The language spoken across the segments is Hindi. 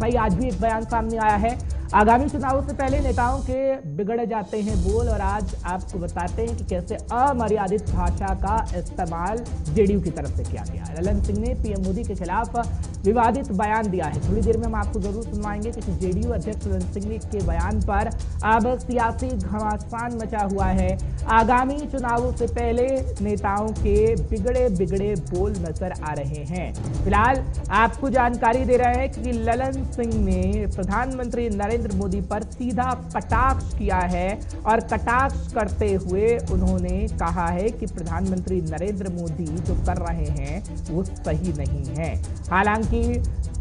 ऐसा ही आज भी एक बयान सामने आया है। आगामी चुनावों से पहले नेताओं के बिगड़ जाते हैं बोल, और आज आपको बताते हैं कि कैसे अमर्यादित भाषा का इस्तेमाल जेडीयू की तरफ से किया गया है। ललन सिंह ने पीएम मोदी के खिलाफ विवादित बयान दिया है। थोड़ी देर में हम आपको जरूर सुनवाएंगे कि जेडीयू अध्यक्ष ललन सिंह के बयान पर अब सियासी घमासान मचा हुआ है। आगामी चुनावों से पहले नेताओं के बिगड़े बोल नजर आ रहे हैं। फिलहाल आपको जानकारी दे रहे हैं कि ललन सिंह ने प्रधानमंत्री नरेंद्र मोदी पर सीधा कटाक्ष किया है, और कटाक्ष करते हुए उन्होंने कहा है कि प्रधानमंत्री नरेंद्र मोदी जो कर रहे हैं वो सही नहीं है। हालांकि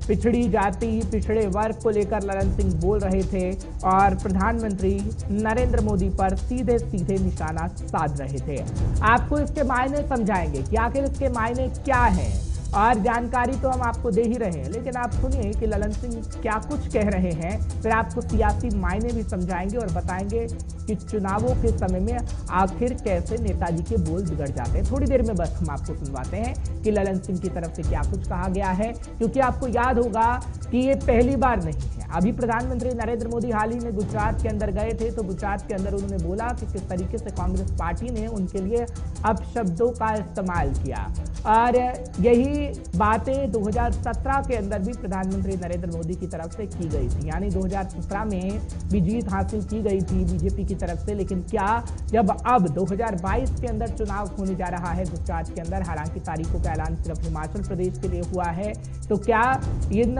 पिछड़ी जाति, पिछड़े वर्ग को लेकर ललन सिंह बोल रहे थे और प्रधानमंत्री नरेंद्र मोदी पर सीधे सीधे निशाना साध रहे थे। आपको इसके मायने समझाएंगे कि आखिर इसके मायने क्या है, और जानकारी तो हम आपको दे ही रहे हैं, लेकिन आप सुनिए कि ललन सिंह क्या कुछ कह रहे हैं। फिर आपको सियासी मायने भी समझाएंगे और बताएंगे कि चुनावों के समय में आखिर कैसे नेताजी के बोल बिगड़ जाते हैं। थोड़ी देर में बस हम आपको सुनवाते हैं कि ललन सिंह की तरफ से क्या कुछ कहा गया है, क्योंकि आपको याद होगा कि ये पहली बार नहीं है। अभी प्रधानमंत्री नरेंद्र मोदी हाल ही में गुजरात के अंदर गए थे, तो गुजरात के अंदर उन्होंने बोला कि किस तरीके से कांग्रेस पार्टी ने उनके लिए अपशब्दों का इस्तेमाल किया, और यही बातें 2017 के अंदर भी प्रधानमंत्री नरेंद्र मोदी की तरफ से की गई थी। यानी 2017 में भी जीत हासिल की गई थी बीजेपी की तरफ से। लेकिन क्या जब अब 2022 के अंदर चुनाव होने जा रहा है गुजरात के अंदर, हालांकि तारीखों का ऐलान सिर्फ हिमाचल प्रदेश के लिए हुआ है, तो क्या इन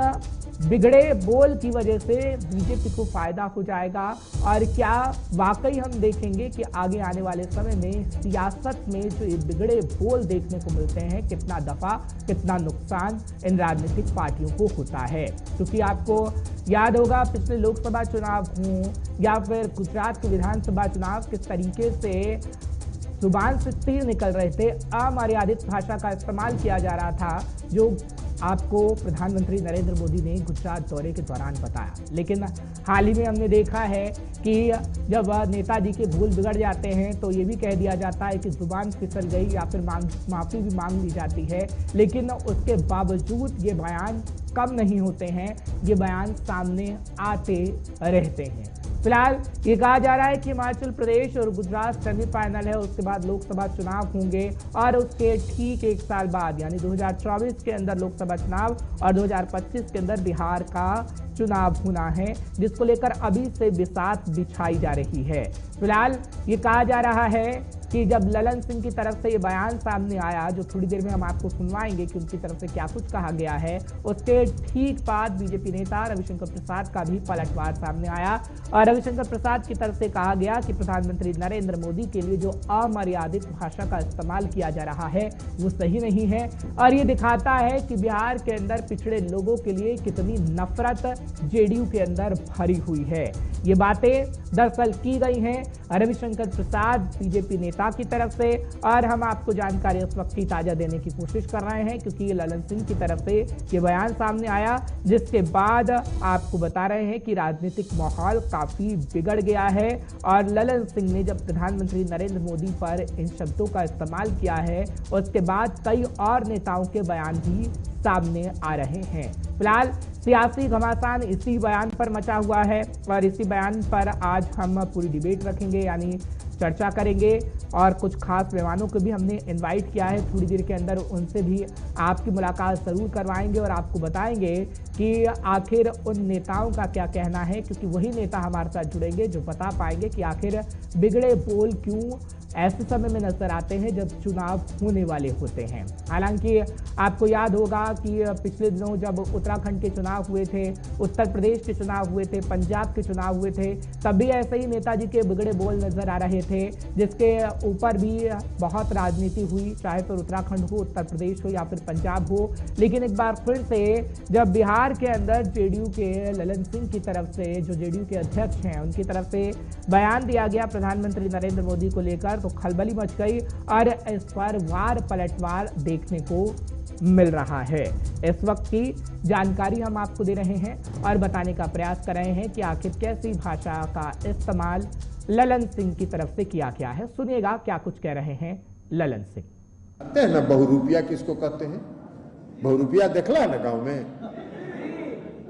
बिगड़े बोल की वजह से बीजेपी को फायदा हो जाएगा, और क्या वाकई हम देखेंगे कि आगे आने वाले समय में सियासत में जो ये बिगड़े बोल देखने को मिलते हैं, कितना दफा कितना नुकसान इन राजनीतिक पार्टियों को होता है। क्योंकि आपको याद होगा पिछले लोकसभा चुनाव हों या फिर गुजरात के विधानसभा चुनाव, किस तरीके से जुबान से तीर निकल रहे थे, अमर्यादित भाषा का इस्तेमाल किया जा रहा था, जो आपको प्रधानमंत्री नरेंद्र मोदी ने गुजरात दौरे के दौरान बताया। लेकिन हाल ही में हमने देखा है कि जब नेताजी के भूल बिगड़ जाते हैं तो ये भी कह दिया जाता है कि जुबान फिसल गई, या फिर माफी भी मांग ली जाती है। लेकिन उसके बावजूद ये बयान कम नहीं होते हैं, ये बयान सामने आते रहते हैं। फिलहाल ये कहा जा रहा है कि हिमाचल प्रदेश और गुजरात सेमीफाइनल है, उसके बाद लोकसभा चुनाव होंगे, और उसके ठीक एक साल बाद यानी 2024 के अंदर लोकसभा चुनाव और 2025 के अंदर बिहार का चुनाव होना है, जिसको लेकर अभी से बिसात बिछाई जा रही है। फिलहाल ये कहा जा रहा है कि जब ललन सिंह की तरफ से ये बयान सामने आया, जो थोड़ी देर में हम आपको सुनवाएंगे कि उनकी तरफ से क्या कुछ कहा गया है, उसके ठीक बाद बीजेपी नेता रविशंकर प्रसाद का भी पलटवार सामने आया, और रविशंकर प्रसाद की तरफ से कहा गया कि प्रधानमंत्री नरेंद्र मोदी के लिए जो अमर्यादित भाषा का इस्तेमाल किया जा रहा है वो सही नहीं है, और ये दिखाता है कि बिहार के अंदर पिछड़े लोगों के लिए कितनी नफरत जेडीयू के अंदर भरी हुई है। ये बातें दरअसल की गई हैं रविशंकर प्रसाद बीजेपी नेता की तरफ से, और हम आपको जानकारी इस वक्त की ताजा देने की कोशिश कर रहे हैं, क्योंकि ये ललन सिंह की तरफ से ये बयान सामने आया, जिसके बाद आपको बता रहे हैं कि राजनीतिक माहौल काफी बिगड़ गया है। और ललन सिंह ने जब प्रधानमंत्री नरेंद्र मोदी पर इन शब्दों का इस्तेमाल किया है, उसके बाद कई और नेताओं के बयान भी सामने आ रहे हैं। फिलहाल सियासी घमासान इसी बयान पर मचा हुआ है, और इसी बयान पर आज हम पूरी डिबेट रखेंगे, यानी चर्चा करेंगे, और कुछ खास मेहमानों को भी हमने इनवाइट किया है। थोड़ी देर के अंदर उनसे भी आपकी मुलाकात जरूर करवाएंगे और आपको बताएंगे कि आखिर उन नेताओं का क्या कहना है, क्योंकि वही नेता हमारे साथ जुड़ेंगे जो बता पाएंगे कि आखिर बिगड़े बोल क्यों ऐसे समय में नजर आते हैं जब चुनाव होने वाले होते हैं। हालांकि आपको याद होगा कि पिछले दिनों जब उत्तराखंड के चुनाव हुए थे, उत्तर प्रदेश के चुनाव हुए थे, पंजाब के चुनाव हुए थे, तब भी ऐसे ही नेताजी के बिगड़े बोल नजर आ रहे थे, जिसके ऊपर भी बहुत राजनीति हुई, चाहे तो उत्तराखंड हो, उत्तर प्रदेश हो या फिर पंजाब हो। लेकिन एक बार फिर से जब बिहार के अंदर जेडीयू के ललन सिंह की तरफ से, जो जेडीयू के अध्यक्ष हैं, उनकी तरफ से बयान दिया गया प्रधानमंत्री नरेंद्र मोदी को लेकर, तो खलबली मच गई, और इस पर वार पलटवार देखने को मिल रहा है। इस वक्त की जानकारी हम आपको दे रहे हैं और बताने का प्रयास कर रहे हैं कि आखिर कैसी भाषा का इस्तेमाल ललन सिंह की तरफ से किया गया है। सुनिएगा क्या कुछ कह रहे हैं ललन सिंह। कहते हैं ना बहुरूपिया किसको कहते हैं? बहुरूपिया देखला है ना गांव में,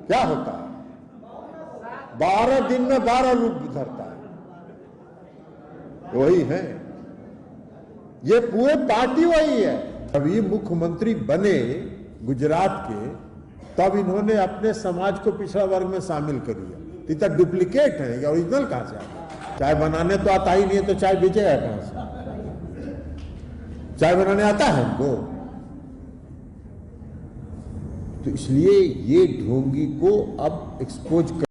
क्या होता है? 12 दिन में 12 रूप धरता है। वही है, ये पूरे पार्टी वही है। अभी मुख्यमंत्री बने गुजरात के, तब इन्होंने अपने समाज को पिछड़ा वर्ग में शामिल कर लिया। तो डुप्लीकेट है, या ओरिजिनल कहां से आता? चाय बनाने तो आता ही नहीं है, तो चाय बेचेगा कहां से? चाय बनाने आता है हमको? तो इसलिए ये ढोंगी को अब एक्सपोज